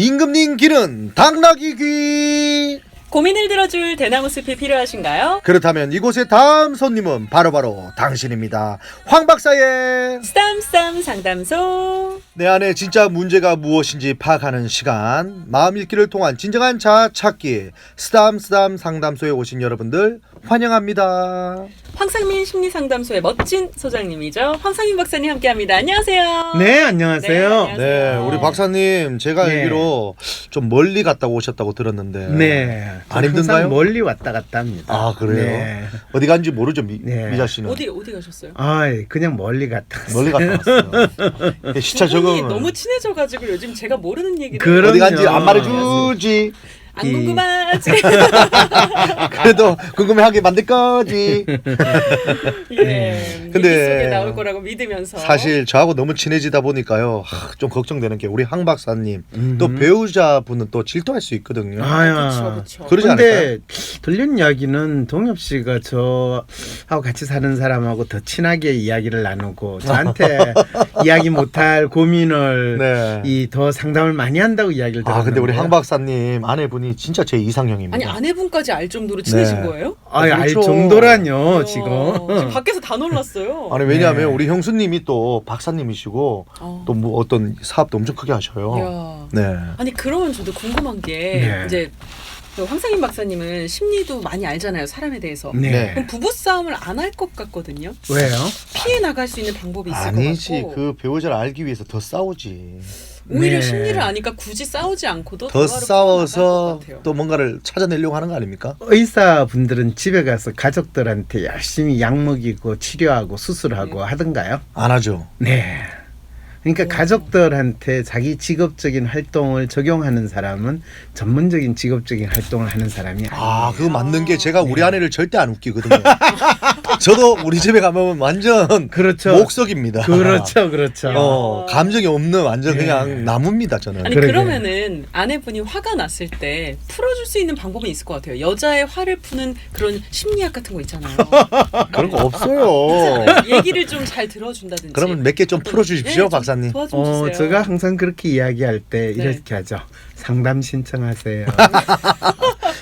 임금님 귀는 당나귀 귀. 고민을 들어줄 대나무 숲이 필요하신가요? 그렇다면 이곳의 다음 손님은 바로 당신입니다. 황 박사의 쌈 상담소. 내 안에 진짜 문제가 무엇인지 파악하는 시간, 마음 읽기를 통한 진정한 자아 찾기 쓰담 상담소에 오신 여러분들 환영합니다. 황상민 심리상담소의 멋진 소장님이죠. 황상민 박사님 함께합니다. 안녕하세요. 네, 안녕하세요. 안녕하세요. 네, 우리 박사님 제가 네. 알기로 좀 멀리 갔다 오셨다고 들었는데 네. 안 힘든가요? 항상 멀리 왔다 갔다 합니다. 아, 그래요? 네. 어디 간지 모르죠, 네. 미자 씨는. 어디 가셨어요? 그냥 멀리 갔다 왔어요. 멀리 갔다 왔어요. 시차 두 분이 적응. 너무 친해져가지고 요즘 제가 모르는 얘기를 그럼요. 어디 간지 안 말해주지. 안 궁금하지? 그래도 궁금해하게 만들 거지. 예. 근데 얘기 속에 나올 거라고 믿으면서. 사실 저하고 너무 친해지다 보니까요. 좀 걱정되는 게 우리 황 박사님 또 배우자분은 또 질투할 수 있거든요. 그렇죠. 그러지 근데 않을까요? 들린 이야기는 동엽 씨가 저하고 같이 사는 사람하고 더 친하게 이야기를 나누고 저한테 이야기 못할 고민을 네. 더 상담을 많이 한다고 이야기를 들었는데. 근데 우리 황 박사님 아내분이 진짜 제 이상형입니다. 아니 아내분까지 알 정도로 친해진 네. 거예요? 알 그렇죠. 정도라뇨 지금. 지금 밖에서 다 놀랐어요. 아니 왜냐하면 네. 우리 형수님이 또 박사님이시고 또 뭐 어떤 사업도 엄청 크게 하셔요. 이야. 네. 아니 그러면 저도 궁금한 게 네. 이제 그 황상인 박사님은 심리도 많이 알잖아요, 사람에 대해서. 네. 그럼 부부 싸움을 안 할 것 같거든요. 왜요? 피해 나갈 수 있는 방법이 있을 아니지. 것 같고. 그 배우자를 알기 위해서 더 싸우지. 오히려 네. 심리를 아니까 굳이 싸우지 않고도 더 대화로 풀어나갈 싸워서 것 같아요. 또 뭔가를 찾아내려고 하는 거 아닙니까? 의사분들은 집에 가서 가족들한테 열심히 약 먹이고 치료하고 수술하고 하던가요? 안 하죠. 네. 그러니까 가족들한테 자기 직업적인 활동을 적용하는 사람은 전문적인 직업적인 활동을 하는 사람이 아니에요. 그거 맞는 게 제가 우리 아내를 절대 안 웃기거든요. 저도 우리 집에 가면 완전 그렇죠. 목석입니다. 그렇죠. 감정이 없는 완전 네. 그냥 나무입니다, 저는. 아니 그러게. 그러면은 아내분이 화가 났을 때 풀어줄 수 있는 방법은 있을 것 같아요. 여자의 화를 푸는 그런 심리학 같은 거 있잖아요. 그런 거 없어요. 얘기를 좀 잘 들어준다든지. 그러면 몇 개 좀 어떤- 풀어주십시오, 좀 박사님. 도와 좀 주세요. 제가 항상 그렇게 이야기할 때 네. 이렇게 하죠. 상담 신청하세요.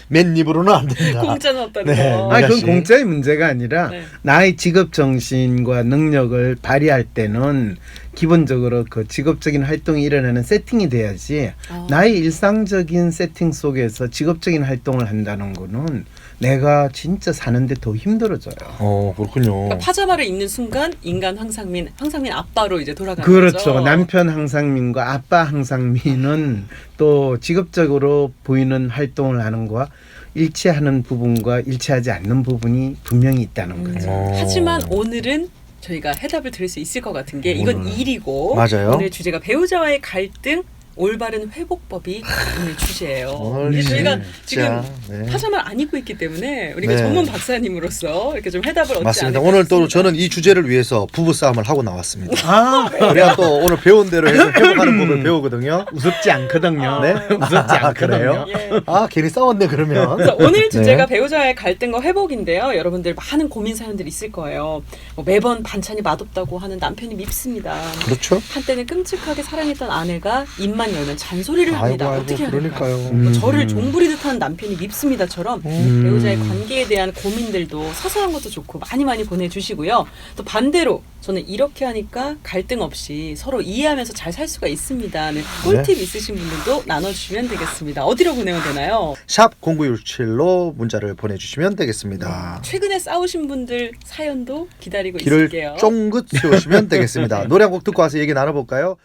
맨 입으로는 안 된다. 공짜는 없다는 네. 거. 그건 역시. 공짜의 문제가 아니라 네. 나의 직업 정신과 능력을 발휘할 때는 기본적으로 그 직업적인 활동이 일어나는 세팅이 돼야지 나의 일상적인 세팅 속에서 직업적인 활동을 한다는 거는 내가 진짜 사는데 더 힘들어져요. 그렇군요. 그러니까 파자마를 입는 순간 인간 황상민 아빠로 이제 돌아가는 그렇죠. 거죠. 남편 황상민과 아빠 황상민은 또 직업적으로 보이는 활동을 하는 거와 일치하는 부분과 일치하지 않는 부분이 분명히 있다는 거죠. 하지만 오늘은 저희가 해답을 드릴 수 있을 것 같은 게 이건 일이고 맞아요. 오늘 주제가 배우자와의 갈등 올바른 회복법이 오늘 주제예요. 네. 저희가 지금 네. 파자마를 안 입고 있기 때문에 우리가 네. 전문 박사님으로서 이렇게 좀 해답을 얻지 맞습니다. 않을까 오늘 또 싶습니다. 저는 이 주제를 위해서 부부 싸움을 하고 나왔습니다. 그래야 또 오늘 배운 대로 해서 회복하는 법을 배우거든요. 우습지 않거든요. 네? 우습지 않거든요. 예. 괜히 싸웠네 그러면. 그래서 오늘 주제가 네. 배우자와의 갈등과 회복인데요. 여러분들 많은 고민 사연들이 있을 거예요. 매번 반찬이 맛없다고 하는 남편이 밉습니다. 그렇죠. 한때는 끔찍하게 사랑했던 아내가 입만 열면 잔소리를 합니다. 아이고, 어떻게 합니까? 그러니까요. 뭐 저를 종부리듯 하는 남편이 밉습니다처럼 배우자의 관계에 대한 고민들도 사소한 것도 좋고 많이 보내주시고요. 또 반대로 저는 이렇게 하니까 갈등 없이 서로 이해하면서 잘 살 수가 있습니다. 꿀팁 있으신 분들도 나눠주시면 되겠습니다. 어디로 보내면 되나요? 샵 0967로 문자를 보내주시면 되겠습니다. 최근에 싸우신 분들 사연도 기다리고 길을 있을게요. 쫑긋 세우시면 되겠습니다. 노래 한 곡 듣고 와서 얘기 나눠볼까요?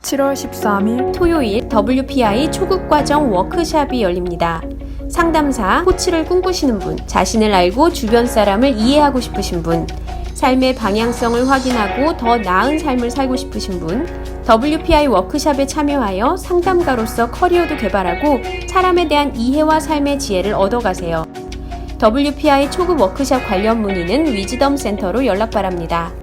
7월 13일 토요일 WPI 초급과정 워크샵이 열립니다. 상담사, 코치를 꿈꾸시는 분, 자신을 알고 주변 사람을 이해하고 싶으신 분, 삶의 방향성을 확인하고 더 나은 삶을 살고 싶으신 분, WPI 워크샵에 참여하여 상담가로서 커리어도 개발하고 사람에 대한 이해와 삶의 지혜를 얻어가세요. WPI 초급 워크샵 관련 문의는 위즈덤 센터로 연락 바랍니다.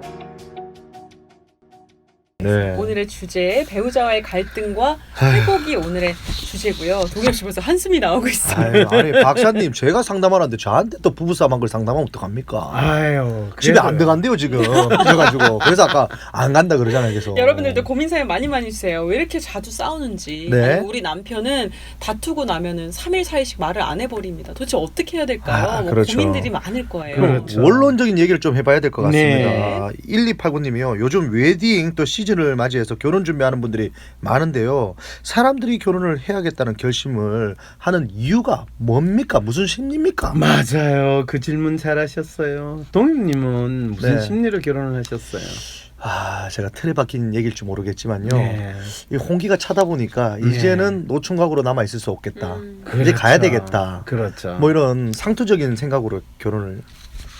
네. 오늘의 주제 배우자와의 갈등과 회복이 오늘의 주제고요. 동엽 씨 벌써 한숨이 나오고 있어요. 아니 박사님 제가 상담하는데 저한테 또 부부싸움한 걸 상담하면 어떡합니까? 아유, 집에 안 들어간대요 지금. 그래가지고 그래서 아까 안 간다 그러잖아요 계속. 여러분들도 고민 사연 많이 주세요. 왜 이렇게 자주 싸우는지. 네. 아니, 우리 남편은 다투고 나면은 3일 4일씩 말을 안 해버립니다. 도대체 어떻게 해야 될까요? 뭐 그렇죠. 고민들이 많을 거예요. 그렇죠. 원론적인 얘기를 좀 해봐야 될 것 같습니다. 네. 1289님이요. 요즘 웨딩 또 시즌을 맞이해서 결혼 준비하는 분들이 많은데요. 사람들이 결혼을 해야겠다는 결심을 하는 이유가 뭡니까? 무슨 심리입니까? 맞아요. 그 질문 잘하셨어요. 동엽님은 무슨 네. 심리로 결혼을 하셨어요? 제가 틀에 박힌 얘기일 줄 모르겠지만요. 네. 이 홍기가 차다 보니까 네. 이제는 노총각으로 남아 있을 수 없겠다. 이제 그렇죠. 가야 되겠다. 그렇죠. 뭐 이런 상투적인 생각으로 결혼을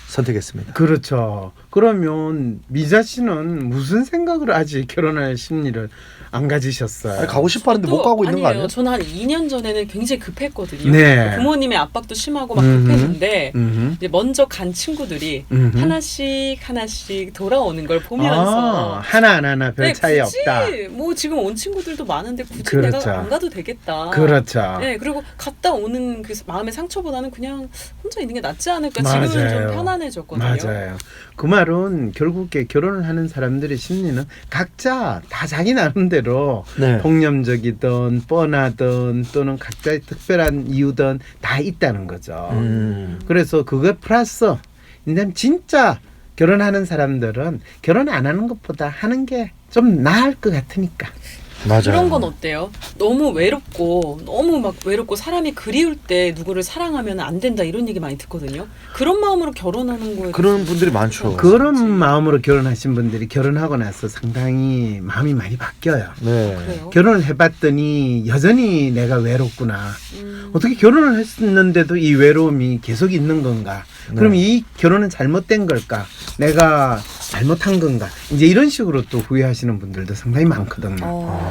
선택했습니다. 그렇죠. 그러면 미자 씨는 무슨 생각으로 아직 결혼할 심리를 안 가지셨어요? 아니, 가고 싶었는데 못 가고 있는 거 아니에요? 저는 한 2년 전에는 굉장히 급했거든요. 네. 부모님의 압박도 심하고 막 음흠. 급했는데 음흠. 이제 먼저 간 친구들이 음흠. 하나씩 돌아오는 걸 보면서 하나 별 네, 차이 굳이 없다. 뭐 지금 온 친구들도 많은데 굳이 그렇죠. 내가 안 가도 되겠다. 그렇죠. 네, 그리고 갔다 오는 그 마음의 상처보다는 그냥 혼자 있는 게 낫지 않을까. 맞아요. 지금은 좀 편안해졌거든요. 맞아요. 그 말은 결국에 결혼을 하는 사람들의 심리는 각자 다 자기 나름대로 네. 폭념적이든 뻔하든 또는 각자의 특별한 이유든 다 있다는 거죠. 그래서 그거 플러스 근데 진짜 결혼하는 사람들은 결혼 안 하는 것보다 하는 게 좀 나을 것 같으니까. 맞아요. 그런 건 어때요? 너무 외롭고 사람이 그리울 때 누구를 사랑하면 안 된다 이런 얘기 많이 듣거든요. 그런 마음으로 결혼하는 거에 그런 분들이 많죠. 그런 마음으로 결혼하신 분들이 결혼하고 나서 상당히 마음이 많이 바뀌어요. 네. 그래요. 결혼을 해봤더니 여전히 내가 외롭구나. 어떻게 결혼을 했는데도 이 외로움이 계속 있는 건가? 그럼 이 결혼은 잘못된 걸까? 내가 잘못한 건가? 이제 이런 식으로 또 후회하시는 분들도 상당히 많거든요.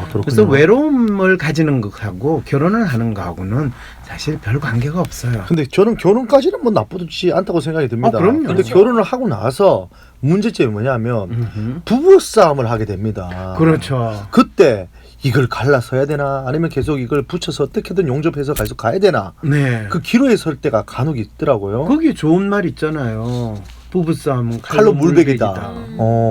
그렇군요. 그래서 외로움을 가지는 것하고 결혼을 하는 거하고는 사실 별 관계가 없어요. 근데 저는 결혼까지는 뭐 나쁘지 않다고 생각이 듭니다. 그럼요. 근데 그렇죠. 결혼을 하고 나서 문제점이 뭐냐면 부부 싸움을 하게 됩니다. 그렇죠. 그때 이걸 갈라서야 되나 아니면 계속 이걸 붙여서 어떻게든 용접해서 계속 가야 되나 네. 그 기로에 설 때가 간혹 있더라고요. 거기 좋은 말 있잖아요. 부부싸움은 칼로 물베기다.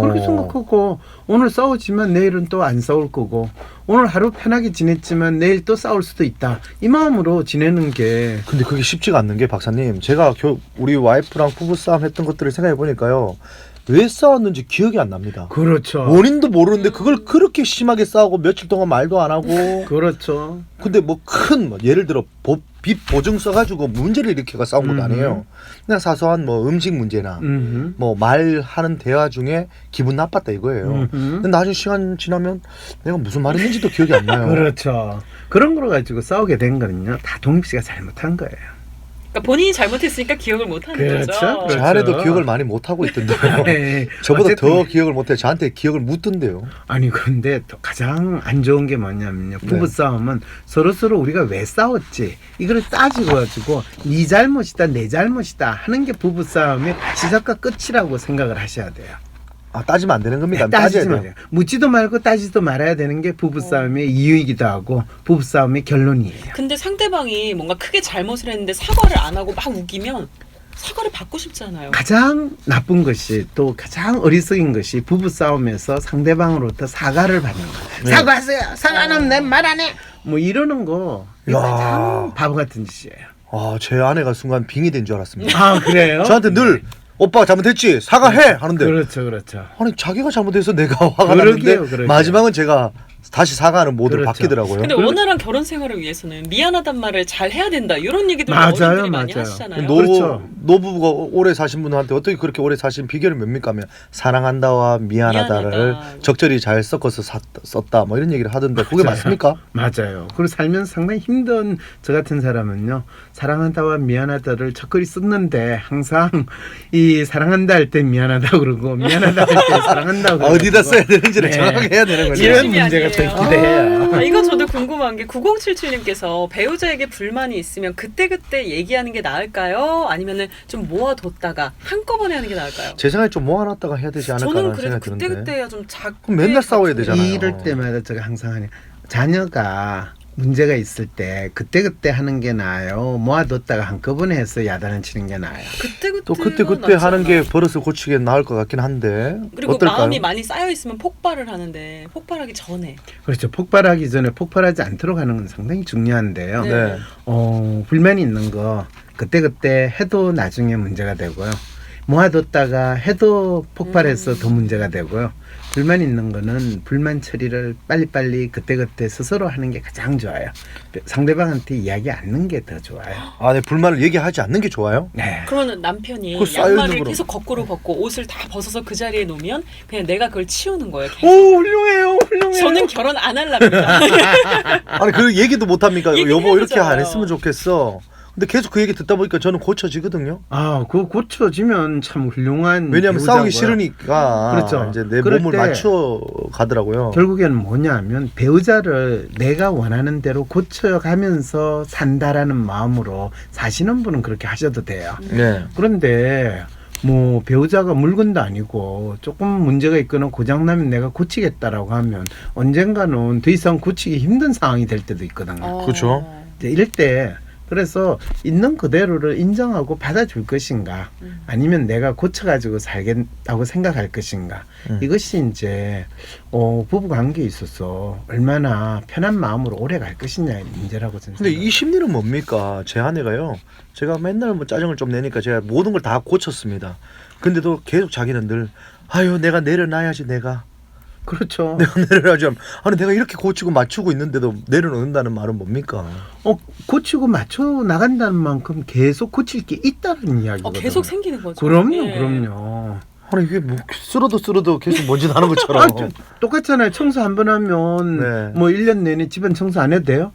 그렇게 생각하고 오늘 싸우지만 내일은 또 안 싸울 거고 오늘 하루 편하게 지냈지만 내일 또 싸울 수도 있다. 이 마음으로 지내는 게 근데 그게 쉽지가 않는 게 박사님 제가 우리 와이프랑 부부싸움 했던 것들을 생각해 보니까요. 왜 싸웠는지 기억이 안 납니다. 그렇죠. 원인도 모르는데 그걸 그렇게 심하게 싸우고 며칠 동안 말도 안 하고 그렇죠. 근데 뭐 큰 예를 들어 빚 보증 써가지고 문제를 일으켜가 싸운 것도 아니에요. 그냥 사소한 뭐 음식 문제나 뭐 말하는 대화 중에 기분 나빴다 이거예요. 근데 나중에 시간 지나면 내가 무슨 말했는지도 기억이 안 나요. 그렇죠. 그런 걸 가지고 싸우게 된 거는요. 다 동엽 씨가 잘못한 거예요. 그러니까 본인이 잘못했으니까 기억을 못하는 그렇죠. 거죠. 그렇죠. 자네도 기억을 많이 못하고 있던데요. 네. 저보다 어쨌든 더 기억을 못해. 저한테 기억을 묻던데요. 아니 그런데 또 가장 안 좋은 게 뭐냐면요. 부부 싸움은 서로 우리가 왜 싸웠지 이걸 따지고 가지고 네 잘못이다 내 잘못이다 하는 게 부부 싸움의 시작과 끝이라고 생각을 하셔야 돼요. 따지면 안 되는 겁니다. 따지지 따져야 돼요. 말아요. 묻지도 말고 따지도 말아야 되는 게 부부 싸움의 이유이기도 하고 부부 싸움의 결론이에요. 근데 상대방이 뭔가 크게 잘못을 했는데 사과를 안 하고 막 우기면 사과를 받고 싶잖아요. 가장 나쁜 것이 또 가장 어리석인 것이 부부 싸움에서 상대방으로부터 사과를 받는 거예요. 사과하세요. 사과는 내 말 안 해. 뭐 이러는 거 이거 가장 바보 같은 짓이에요. 제 아내가 순간 빙이 된 줄 알았습니다. 아 그래요? 저한테 늘 오빠가 잘못했지 사과해 하는데 그렇죠. 아니 자기가 잘못해서 내가 화가 그러게요, 났는데 그러게요. 마지막은 제가 다시 사과하는 모드를 그렇죠. 바뀌더라고요. 근데 원활한 결혼 생활을 위해서는 미안하단 말을 잘 해야 된다 이런 얘기들 맞아요, 어른들이 많이 맞아요. 하시잖아요. 그렇죠. 노부부가 오래 사신 분한테 어떻게 그렇게 오래 사신 비결이 뭡니까 하면 사랑한다와 미안하다를 미안하다. 적절히 잘 섞어서 썼다 뭐 이런 얘기를 하던데 그게 맞아요. 맞습니까? 맞아요. 그리고 살면서 상당히 힘든 저 같은 사람은요. 사랑한다와 미안하다를 적절히 썼는데 항상 이 사랑한다 할 때 미안하다 그러고 미안하다 할 때 사랑한다 그러고 어디다 써야 되는지를 정확하게 해야 되는 거죠. 이런 열심히 문제가 아니에요. 저희 기대해요. 이거 저도 궁금한 게 9077님께서 배우자에게 불만이 있으면 그때그때 얘기하는 게 나을까요? 아니면은 좀 모아뒀다가 한꺼번에 하는 게 나을까요? 제 생각에 좀 모아놨다가 해야 되지 저는 않을까라는 그래도 생각이 드는데. 그때그때 해야 좀 작게. 그럼 맨날 싸워야 되잖아요. 이럴 때마다 제가 항상 하냐, 자녀가 문제가 있을 때 그때그때 하는 게 나아요, 모아뒀다가 한꺼번에 해서 야단을 치는 게 나아요? 또 그때 하는 게 버릇을 고치기에 나을 것 같긴 한데. 그리고 어떨까요? 마음이 많이 쌓여 있으면 폭발을 하는데 폭발하기 전에. 그렇죠. 폭발하기 전에 폭발하지 않도록 하는 건 상당히 중요한데요. 네. 불만이 있는 거 그때그때 해도 나중에 문제가 되고요, 모아뒀다가 해도 폭발해서 더 문제가 되고요, 불만 있는 거는 불만 처리를 빨리빨리 그때그때 스스로 하는 게 가장 좋아요. 상대방한테 이야기 않는 게 더 좋아요. 네, 불만을 얘기하지 않는 게 좋아요? 네. 그러면 남편이 그걸 쌓여 있는 양말을 거로. 계속 거꾸로 벗고 옷을 다 벗어서 그 자리에 놓으면 그냥 내가 그걸 치우는 거예요. 계속. 오, 훌륭해요. 저는 결혼 안 할랍니다. 아니 그 얘기도 못 합니까? 얘기를 여보 이렇게 해보잖아요. 안 했으면 좋겠어. 근데 계속 그 얘기 듣다 보니까 저는 고쳐지거든요. 그거 고쳐지면 참 훌륭한 왜냐하면 싸우기 배우자고요. 싫으니까 그렇죠. 이제 내 그럴 몸을 때 맞춰 가더라고요. 결국에는 뭐냐면 배우자를 내가 원하는 대로 고쳐가면서 산다라는 마음으로 사시는 분은 그렇게 하셔도 돼요. 네. 그런데 뭐 배우자가 물건도 아니고 조금 문제가 있거나 고장나면 내가 고치겠다라고 하면 언젠가는 더 이상 고치기 힘든 상황이 될 때도 있거든요. 그렇죠. 이제 이럴 때 그래서 있는 그대로를 인정하고 받아줄 것인가, 아니면 내가 고쳐가지고 살겠다고 생각할 것인가, 이것이 이제 부부 관계에 있어서 얼마나 편한 마음으로 오래 갈 것이냐의 문제라고 저는 근데 이 생각합니다. 심리는 뭡니까? 제 아내가요. 제가 맨날 뭐 짜증을 좀 내니까 제가 모든 걸 다 고쳤습니다. 근데도 계속 자기는 늘 아유 내가 내려놔야지 내가 그렇죠. 내려놔야지. 아니 내가 이렇게 고치고 맞추고 있는데도 내려놓는다는 말은 뭡니까? 고치고 맞춰 나간다는 만큼 계속 고칠 게 있다는 이야기거든요. 계속 생기는 거죠. 그럼요, 예. 그럼요. 아니 이게 뭐 쓸어도 계속 먼지 나는 것처럼. 똑같잖아요. 청소 한 번 하면 네. 뭐 1년 내내 집안 청소 안 해도 돼요?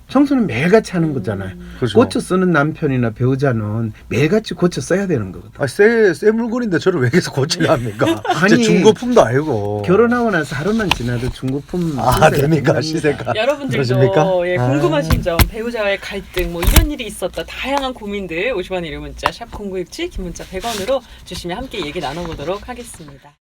청소는 매일같이 하는 거잖아요. 그렇죠. 고쳐 쓰는 남편이나 배우자는 매일같이 고쳐 써야 되는 거거든요. 새 물건인데 저를 왜 계속 고치려 합니까? 아니, 제 중고품도 아니고. 결혼하고 나서 하루만 지나도 중고품 됩니까? 중요합니다. 시세가. 여러분들도 그러십니까? 예, 궁금하신 점, 배우자와의 갈등, 뭐 이런 일이 있었다, 다양한 고민들 50원 유료 문자 샵 0967, 긴 문자 100원으로 주시면 함께 얘기 나눠보도록 하겠습니다.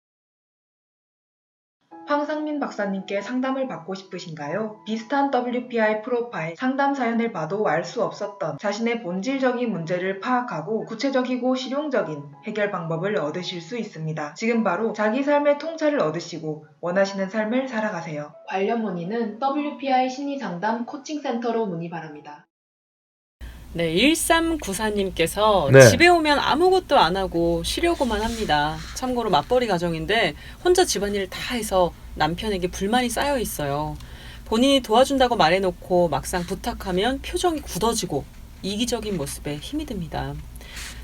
황상민 박사님께 상담을 받고 싶으신가요? 비슷한 WPI 프로파일 상담 사연을 봐도 알 수 없었던 자신의 본질적인 문제를 파악하고 구체적이고 실용적인 해결 방법을 얻으실 수 있습니다. 지금 바로 자기 삶의 통찰을 얻으시고 원하시는 삶을 살아가세요. 관련 문의는 WPI 심리상담 코칭센터로 문의 바랍니다. 네, 1394님께서 네. 집에 오면 아무것도 안 하고 쉬려고만 합니다. 참고로 맞벌이 가정인데 혼자 집안일을 다 해서 남편에게 불만이 쌓여 있어요. 본인이 도와준다고 말해놓고 막상 부탁하면 표정이 굳어지고 이기적인 모습에 힘이 듭니다.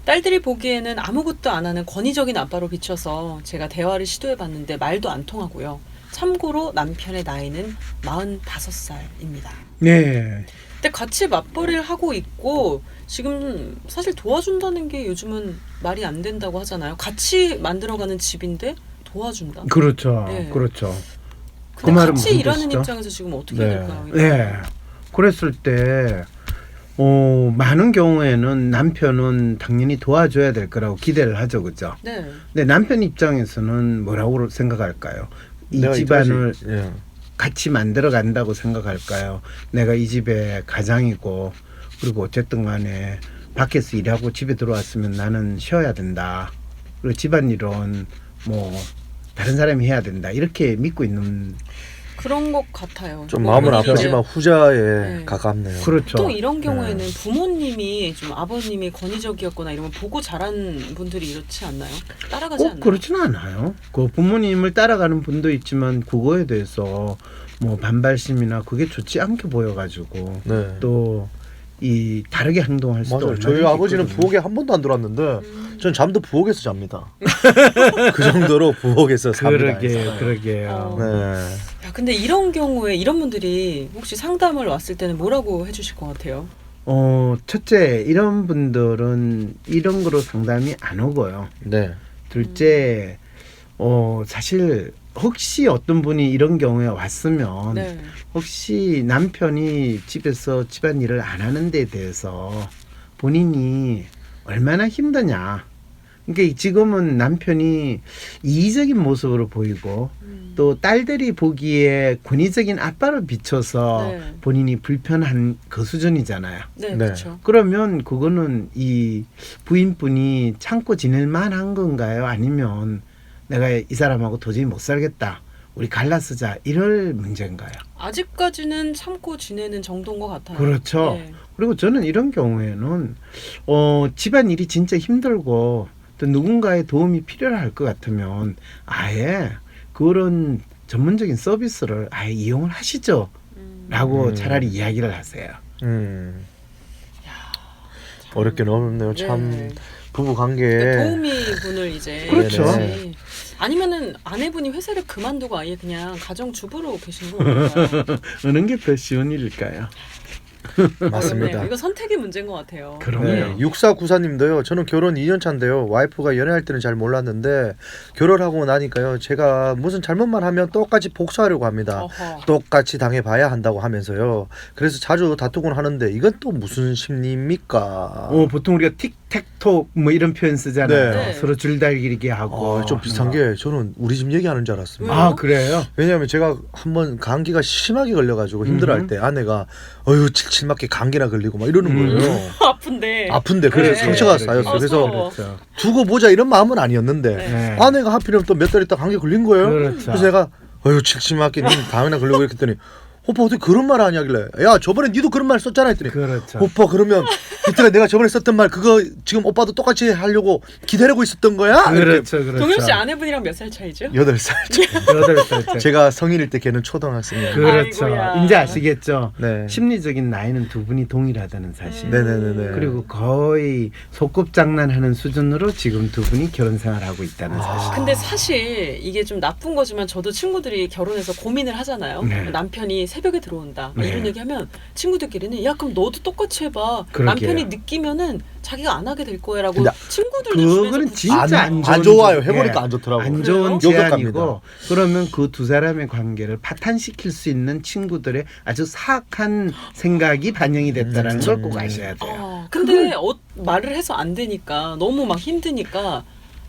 딸들이 보기에는 아무것도 안 하는 권위적인 아빠로 비춰서 제가 대화를 시도해봤는데 말도 안 통하고요. 참고로 남편의 나이는 45살입니다. 네. 근데 같이 맞벌이를 하고 있고 지금 사실 도와준다는 게 요즘은 말이 안 된다고 하잖아요. 같이 만들어가는 집인데 도와준다. 그렇죠. 네. 그렇죠. 근데 말은 같이 무슨 일하는 뜻이죠? 입장에서 지금 어떻게 네. 될까요? 네. 그랬을 때 많은 경우에는 남편은 당연히 도와줘야 될 거라고 기대를 하죠. 그죠? 네. 근데 남편 입장에서는 뭐라고 생각할까요? 이 내가 집안을 이까지- 예. 같이 만들어 간다고 생각할까요? 내가 이 집의 가장이고, 그리고 어쨌든 간에 밖에서 일하고 집에 들어왔으면 나는 쉬어야 된다. 그리고 집안일은 뭐 다른 사람이 해야 된다. 이렇게 믿고 있는. 그런 것 같아요. 좀 뭐 마음은 본인이 아프지만 이제 후자에 네. 가깝네요. 그렇죠. 또 이런 경우에는 부모님이 좀 아버님이 권위적이었거나 이러면 보고 자란 분들이 이렇지 않나요? 따라가지 꼭 않나요? 그렇지는 않아요. 그 부모님을 따라가는 분도 있지만 그거에 대해서 뭐 반발심이나 그게 좋지 않게 보여가지고 네. 또 이 다르게 행동할 수도 맞아요. 얼마든지 저희 아버지는 있거든요. 부엌에 한 번도 안 들어왔는데 전 잠도 부엌에서 잡니다. 그 정도로 부엌에서 삽니다. 그러게요. 네. 야, 근데 이런 경우에 이런 분들이 혹시 상담을 왔을 때는 뭐라고 해주실 것 같아요? 첫째, 이런 분들은 이런 거로 상담이 안 오고요. 네. 둘째, 사실 혹시 어떤 분이 이런 경우에 왔으면 네. 혹시 남편이 집에서 집안일을 안 하는 데 대해서 본인이 얼마나 힘드냐. 그러니까 지금은 남편이 이기적인 모습으로 보이고 또 딸들이 보기에 권위적인 아빠를 비춰서 네. 본인이 불편한 그 수준이잖아요. 네, 네. 그렇죠. 그러면 그거는 이 부인분이 참고 지낼 만한 건가요? 아니면 내가 이 사람하고 도저히 못 살겠다. 우리 갈라쓰자. 이럴 문제인가요? 아직까지는 참고 지내는 정도인 것 같아요. 그렇죠. 네. 그리고 저는 이런 경우에는 집안일이 진짜 힘들고 또 누군가의 도움이 필요할 것 같으면 아예 그런 전문적인 서비스를 아예 이용을 하시죠. 라고 차라리 이야기를 하세요. 어렵긴 어렵네요. 참 네. 부부 관계에 그러니까 도우미 분을 이제 그렇죠. 같이. 아니면은 아내분이 회사를 그만두고 아예 그냥 가정주부로 계신 건가요? 어느 게 더 쉬운 일일까요? 맞습니다. 어렵네요. 이거 선택의 문제인 것 같아요. 그럼요. 네, 6494님도요. 저는 결혼 2년 차인데요. 와이프가 연애할 때는 잘 몰랐는데 결혼하고 나니까요. 제가 무슨 잘못만 하면 똑같이 복수하려고 합니다. 어허. 똑같이 당해봐야 한다고 하면서요. 그래서 자주 다투곤 하는데 이건 또 무슨 심리입니까? 보통 우리가 틱택톡 뭐 이런 표현 쓰잖아요. 네. 서로 줄다리기 하고. 좀 비슷한 게 저는 우리 집 얘기하는 줄 알았습니다. 아, 그래요? 왜냐하면 제가 한번 감기가 심하게 걸려가지고 힘들어할 때 아내가 어휴 칠칠맞게 감기나 걸리고 막 이러는 거예요. 아픈데. 아픈데 그래, 그래서 상처가 그래, 쌓였어. 그래. 그래서 그렇죠. 두고 보자 이런 마음은 아니었는데 네. 아내가 하필이면 또 몇 달 있다 감기 걸린 거예요. 그렇죠. 그래서 내가 어휴 칠칠맞게 님 다음에나 걸리고 이렇게 했더니 오빠 어떻게 그런 말 하냐길래 야 저번에 니도 그런 말 썼잖아 했더니 그렇죠. 오빠 그러면 이때가 내가 저번에 썼던 말 그거 지금 오빠도 똑같이 하려고 기다리고 있었던 거야? 그렇죠, 그렇죠. 동현 씨 아내분이랑 몇 살 차이죠? 8살. 8살째. 제가 성인일 때 걔는 초등학생이에요. 그렇죠. 아이고야. 이제 아시겠죠? 네. 심리적인 나이는 두 분이 동일하다는 사실. 네네네네. 그리고 거의 소꿉장난하는 수준으로 지금 두 분이 결혼 생활하고 있다는 사실. 근데 사실 이게 좀 나쁜 거지만 저도 친구들이 결혼해서 고민을 하잖아요. 네. 남편이 새벽에 들어온다. 막 네. 이런 얘기하면 친구들끼리는 야 그럼 너도 똑같이 해봐. 그러게요. 남편이 느끼면은 자기가 안 하게 될 거야라고 근데 친구들도 주변에서 그거는 붙이죠. 진짜 안 좋은 안 좋아요. 조- 해보니까 예. 안 좋더라고요. 안 좋은 그래요? 제안이고 요격합니다. 그러면 그 두 사람의 관계를 파탄시킬 수 있는 친구들의 아주 사악한 생각이 반영이 됐다는 걸 꼭 아셔야 돼요. 근데 말을 해서 안 되니까 너무 막 힘드니까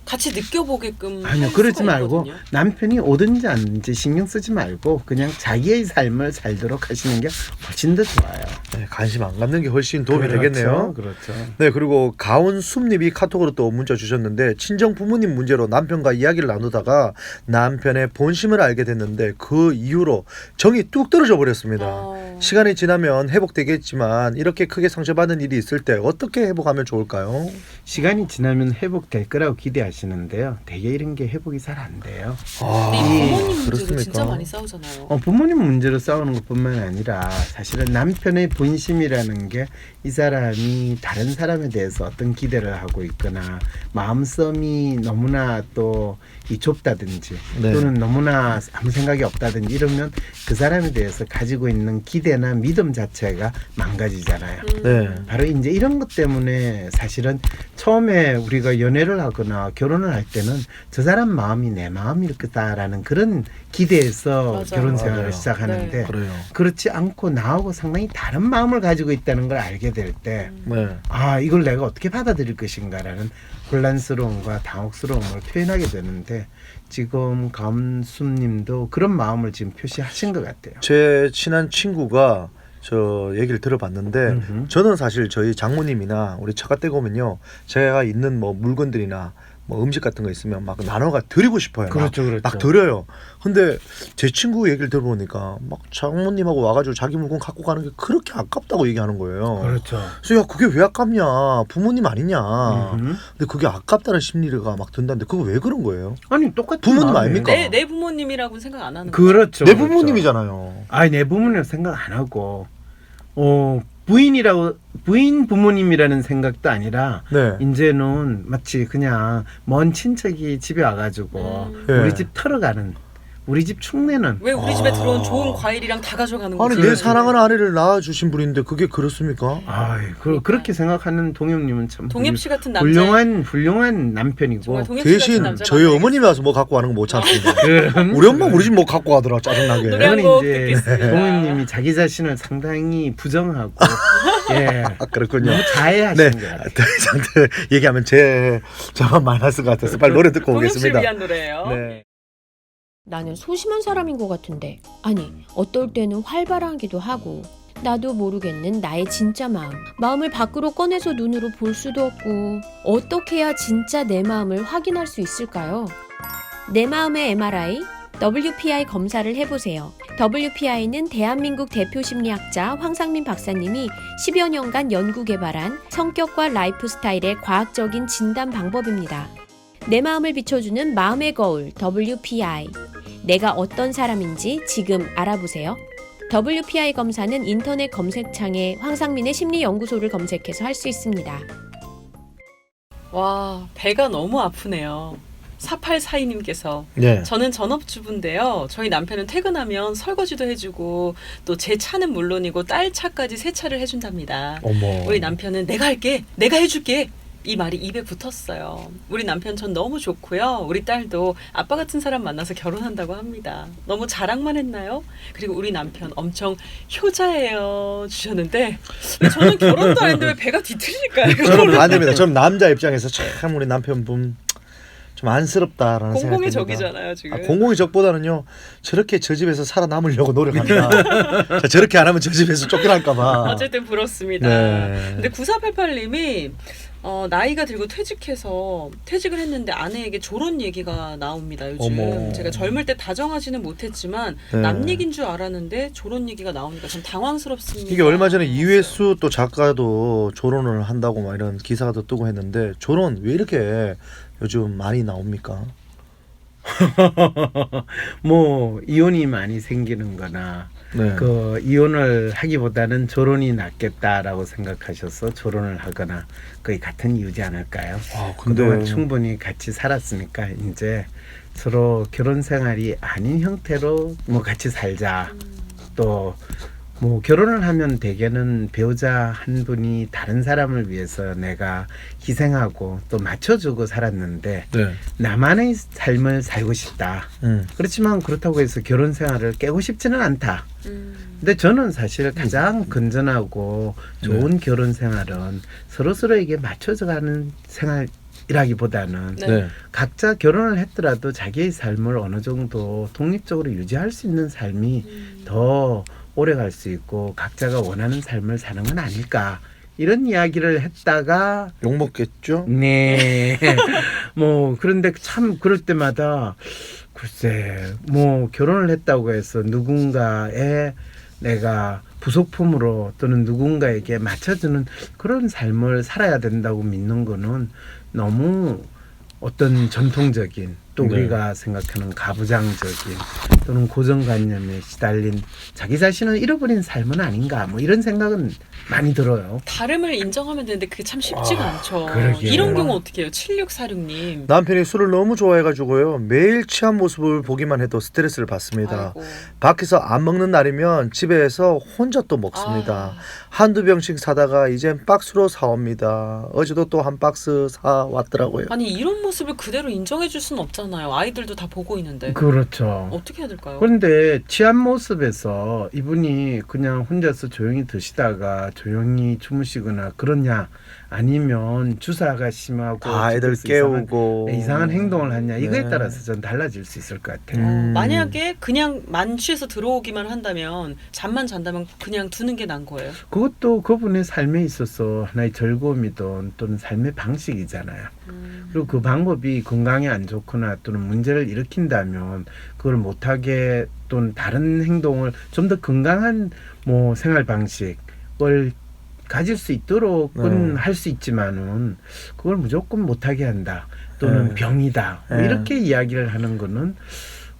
같이 느껴보게끔 아니요, 할 그러지 수가 말고 있거든요. 남편이 오든지 안든지 신경 쓰지 말고 그냥 자기의 삶을 살도록 하시는 게 훨씬 더 좋아요. 네, 관심 안 갖는 게 훨씬 도움이 그렇죠, 되겠네요. 그렇죠. 네, 그리고 가온숲님이 카톡으로 또 문자 주셨는데 친정 부모님 문제로 남편과 이야기를 나누다가 남편의 본심을 알게 됐는데 그 이후로 정이 뚝 떨어져 버렸습니다. 시간이 지나면 회복되겠지만 이렇게 크게 상처받은 일이 있을 때 어떻게 회복하면 좋을까요? 시간이 지나면 회복될 거라고 기대하시는데요. 대개 이런 게 회복이 잘 안 돼요. 근데 이 부모님 문제로 그렇습니까? 진짜 많이 싸우잖아요. 부모님 문제로 싸우는 것뿐만 아니라 사실은 남편의 본심이라는 게 이 사람이 다른 사람에 대해서 어떤 기대를 하고 있거나 마음섬이 너무나 또 이 좁다든지 네. 또는 너무나 아무 생각이 없다든지 이러면 그 사람에 대해서 가지고 있는 기대나 믿음 자체가 망가지잖아요. 네. 바로 이제 이런 것 때문에 사실은 처음에 우리가 연애를 하거나 결혼을 할 때는 저 사람 마음이 내 마음일 거다라는 그런 기대에서 맞아요. 결혼 생활을 맞아요. 시작하는데 네. 그래요. 그렇지 않고 나하고 상당히 다른 마음을 가지고 있다는 걸 알게 될 때 네. 이걸 내가 어떻게 받아들일 것인가라는 혼란스러움과 당혹스러움을 표현하게 되는데 지금 감수님도 그런 마음을 지금 표시하신 것 같아요. 제 친한 친구가 저 얘기를 들어봤는데 음흠. 저는 사실 저희 장모님이나 우리 처가 댁 오면요 제가 있는 뭐 물건들이나 뭐 음식 같은 거 있으면 막 나눠가 드리고 싶어요. 그렇죠, 그렇죠. 막 드려요. 근데 제 친구 얘기를 들어보니까 막 장모님하고 와가지고 자기 물건 갖고 가는 게 그렇게 아깝다고 얘기하는 거예요. 그렇죠. 그래서 야 그게 왜 아깝냐 부모님 아니냐. 음흠. 근데 그게 아깝다는 심리가 막 든다는데 그거 왜 그런 거예요? 아니 똑같은 부모님 마음이에요. 아닙니까? 내 부모님이라고는 생각 안 하는 거예요. 그렇죠. 내 그렇죠. 부모님이잖아요. 내 부모님 생각 안 하고 부인 부모님이라는 생각도 아니라 네. 이제는 마치 그냥 먼 친척이 집에 와가지고 네. 우리 집 털어가는 우리 집 축내는 왜 우리 집에 들어온 좋은 과일이랑 다 가져가는 거지? 아니 내 사랑하는 아내를 낳아주신 분인데 그게 그렇습니까? 그렇게 생각하는 동엽님은 참 동엽 씨 같은 남자 훌륭한 남편이고 정말 동엽 씨 같은 대신 남자 저희 만나겠습니다. 어머님이 와서 뭐 갖고 가는 거 못 참습니다. 우리 엄마 우리 집 뭐 갖고 가더라 짜증나게. 노래 한 그건 곡 이제 듣겠습니다. 동엽님이 자기 자신을 상당히 부정하고 예 그렇군요. 너무 자해하시는 네. 것 같아요. 더 이상 얘기하면 저만 마이너스 같아서 빨리 노래 듣고 동엽 씨를 오겠습니다. 위한 노래예요. 네. 나는 소심한 사람인 것 같은데. 아니, 어떨 때는 활발하기도 하고. 나도 모르겠는 나의 진짜 마음. 마음을 밖으로 꺼내서 눈으로 볼 수도 없고. 어떻게 해야 진짜 내 마음을 확인할 수 있을까요? 내 마음의 MRI, WPI 검사를 해보세요. WPI는 대한민국 대표 심리학자 황상민 박사님이 10여 년간 연구 개발한 성격과 라이프 스타일의 과학적인 진단 방법입니다. 내 마음을 비춰주는 마음의 거울 WPI. 내가 어떤 사람인지 지금 알아보세요. WPI 검사는 인터넷 검색창에 황상민의 심리연구소를 검색해서 할 수 있습니다. 와, 배가 너무 아프네요. 4842님께서 네. 저는 전업주부인데요. 저희 남편은 퇴근하면 설거지도 해주고 또 제 차는 물론이고 딸 차까지 세차를 해준답니다. 어머. 우리 남편은 내가 할게, 내가 해줄게. 이 말이 입에 붙었어요. 우리 남편 전 너무 좋고요. 우리 딸도 아빠 같은 사람 만나서 결혼한다고 합니다. 너무 자랑만 했나요? 그리고 우리 남편 엄청 효자예요 주셨는데 저는 결혼도 안 했는데 왜 배가 뒤틀릴까요? 저는 반대입니다. 저는 남자 입장에서 참 우리 남편분 좀 안쓰럽다라는 생각이 공공의 듭니다. 적이잖아요 지금. 공공의 적보다는요. 저렇게 저 집에서 살아남으려고 노력한다. 저렇게 안 하면 저 집에서 쫓겨날까봐. 어쨌든 부럽습니다. 네. 근데 9488님이 나이가 들고 퇴직을 했는데 아내에게 졸혼 얘기가 나옵니다. 요즘 어머. 제가 젊을 때 다정하지는 못했지만 네. 남 얘기인 줄 알았는데 졸혼 얘기가 나오니까 좀 당황스럽습니다. 이게 얼마 전에 이회수 또 작가도 졸혼을 한다고 막 이런 기사가 또 뜨고 했는데 졸혼 왜 이렇게 요즘 많이 나옵니까? 뭐 이혼이 많이 생기는 거나 네. 그 이혼을 하기보다는 졸혼이 낫겠다라고 생각하셔서 졸혼을 하거나 거의 같은 이유지 않을까요? 그동안 충분히 같이 살았으니까 이제 서로 결혼 생활이 아닌 형태로 뭐 같이 살자. 또 뭐 결혼을 하면 대개는 배우자 한 분이 다른 사람을 위해서 내가 희생하고 또 맞춰주고 살았는데 네. 나만의 삶을 살고 싶다. 그렇지만 그렇다고 해서 결혼 생활을 깨고 싶지는 않다. 근데 저는 사실 가장 건전하고 좋은 결혼 생활은 서로서로에게 맞춰져가는 생활이라기보다는 네. 각자 결혼을 했더라도 자기의 삶을 어느 정도 독립적으로 유지할 수 있는 삶이 더 오래 갈 수 있고 각자가 원하는 삶을 사는 건 아닐까 이런 이야기를 했다가 욕 먹겠죠? 네. 뭐 그런데 참 그럴 때마다 글쎄 뭐 결혼을 했다고 해서 누군가의 내가 부속품으로 또는 누군가에게 맞춰주는 그런 삶을 살아야 된다고 믿는 거는 너무 어떤 전통적인 또 네. 우리가 생각하는 가부장적인 또는 고정관념에 시달린 자기 자신을 잃어버린 삶은 아닌가 뭐 이런 생각은 많이 들어요. 다름을 인정하면 되는데 그게 참 쉽지가 않죠. 그러게요. 이런 경우 어떻게 해요? 7646님. 남편이 술을 너무 좋아해가지고요. 매일 취한 모습을 보기만 해도 스트레스를 받습니다. 아이고. 밖에서 안 먹는 날이면 집에서 혼자 또 먹습니다. 한두 병씩 사다가 이젠 박스로 사옵니다. 어제도 또 한 박스 사왔더라고요. 아니 이런 모습을 그대로 인정해 줄 수는 없잖아요. 아이들도 다 보고 있는데. 그렇죠. 어떻게 해야 될까요? 그런데 취한 모습에서 이분이 그냥 혼자서 조용히 드시다가 조용히 주무시거나 그러냐 아니면 주사가 심하고 다 애들 집에서 깨우고 이상한 행동을 하냐 이거에 네. 따라서 전 달라질 수 있을 것 같아요. 만약에 그냥 만취해서 들어오기만 한다면 잠만 잔다면 그냥 두는 게 난 거예요. 그것도 그분의 삶에 있어서 하나의 즐거움이든 또는 삶의 방식이잖아요. 그리고 그 방법이 건강에 안 좋거나 또는 문제를 일으킨다면 그걸 못하게 또는 다른 행동을 좀 더 건강한 뭐 생활 방식을 가질 수 있도록은 할 수 있지만은 그걸 무조건 못하게 한다 또는 병이다 뭐 이렇게 이야기를 하는 거는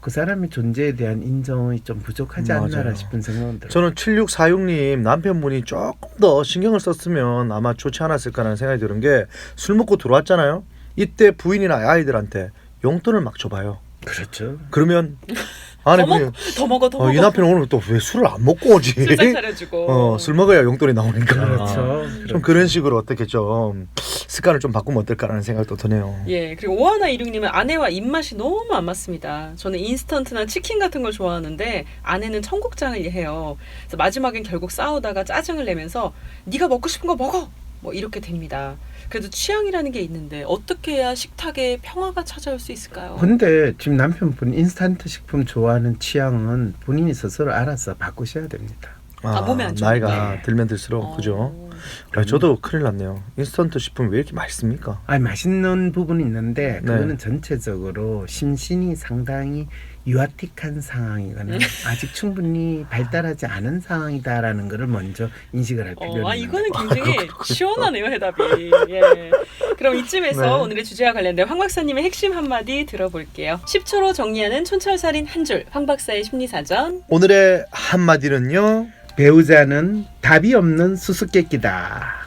그 사람의 존재에 대한 인정이 좀 부족하지 않나 맞아요. 싶은 생각은 들어요. 저는 7646님 남편분이 조금 더 신경을 썼으면 아마 좋지 않았을까라는 생각이 드는 게 술 먹고 들어왔잖아요. 이때 부인이나 아이들한테 용돈을 막 줘봐요. 그렇죠. 그러면 아니 더 먹어. 이 남편 오늘 또 왜 술을 안 먹고 오지? 술상 차려주고. 술 먹어야 용돈이 나오니까. 그렇죠. 좀 그런 식으로 어떻게 좀 습관을 좀 바꾸면 어떨까라는 생각도 드네요. 예, 그리고 오하나 이륙님은 아내와 입맛이 너무 안 맞습니다. 저는 인스턴트나 치킨 같은 걸 좋아하는데 아내는 청국장을 해요. 그래서 마지막엔 결국 싸우다가 짜증을 내면서 네가 먹고 싶은 거 먹어! 뭐 이렇게 됩니다. 그래도 취향이라는 게 있는데 어떻게 해야 식탁에 평화가 찾아올 수 있을까요? 근데 지금 남편분 인스턴트 식품 좋아하는 취향은 본인이 스스로 알아서 바꾸셔야 됩니다. 몸에 안 좋은데. 나이가 들면 들수록 그죠. 저도 큰일 났네요. 인스턴트 식품 왜 이렇게 맛있습니까? 아니 맛있는 부분이 있는데 네. 그거는 전체적으로 심신이 상당히 유아틱한 상황이거나 아직 충분히 발달하지 않은 상황이다라는 것을 먼저 인식을 할 필요가 있는 이거는 거예요. 굉장히 시원하네요, 해답이. 예. 그럼 이쯤에서 네. 오늘의 주제와 관련된 황 박사님의 핵심 한마디 들어볼게요. 10초로 정리하는 촌철살인 한 줄, 황 박사의 심리사전. 오늘의 한마디는요. 배우자는 답이 없는 수수께끼다.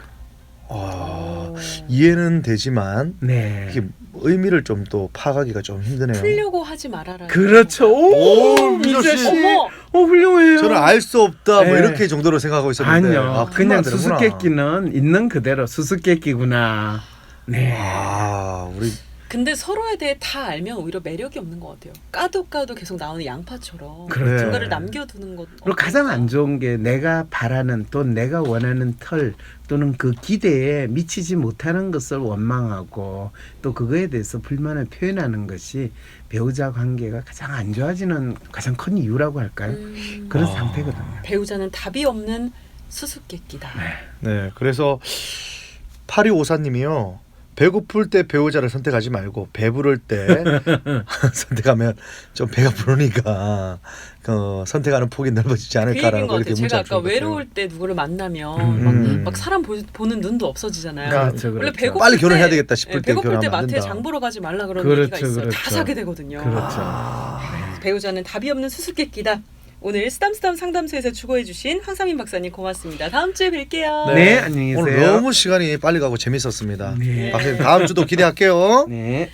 이해는 되지만 네. 이게 의미를 좀 또 파악하기가 좀 힘드네요. 풀려고 하지 말아라. 그렇죠. 오, 민자 씨. 어머, 훌륭해요. 저는 알 수 없다 뭐 네. 이렇게 정도로 생각하고 있었는데 아니요. 그 그냥 말은 되는구나. 수수께끼는 있는 그대로 수수께끼구나. 네. 우리 근데 서로에 대해 다 알면 오히려 매력이 없는 것 같아요. 까도 계속 나오는 양파처럼 그렇죠. 뭔가를 남겨두는 것. 그리고 가장 안 좋은 게 내가 바라는 또 내가 원하는 털 또는 그 기대에 미치지 못하는 것을 원망하고 또 그거에 대해서 불만을 표현하는 것이 배우자 관계가 가장 안 좋아지는 가장 큰 이유라고 할까요? 그런 상태거든요. 배우자는 답이 없는 수수께끼다. 네, 그래서 8254님이요. 배고플 때 배우자를 선택하지 말고 배부를 때 선택하면 좀 배가 부르니까 선택하는 폭이 넓어지지 그 얘기인 않을까라고 것 같아요. 이렇게 제가 문자를 아까 주셨어요. 외로울 때 누구를 만나면 막 사람 보는 눈도 없어지잖아요. 그렇죠, 원래 그렇죠. 배고플 빨리 때, 결혼해야 되겠다 싶을 때 배고플 때 결혼하면 안 마트에 된다. 장 보러 가지 말라 그런 그렇죠, 얘기가 있어요. 다 그렇죠. 사게 되거든요. 그렇죠. 배우자는 답이 없는 수수께끼다. 오늘 쓰담쓰담 상담소에서 주고해주신 황상민 박사님 고맙습니다. 다음 주에 뵐게요. 네, 안녕히 계세요. 오늘 너무 시간이 빨리 가고 재밌었습니다. 네. 박사님 다음 주도 기대할게요. 네.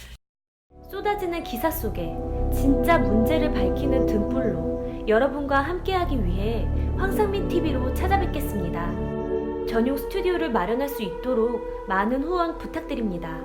쏟아지는 기사 속에 진짜 문제를 밝히는 등불로 여러분과 함께하기 위해 황상민 TV로 찾아뵙겠습니다. 전용 스튜디오를 마련할 수 있도록 많은 후원 부탁드립니다.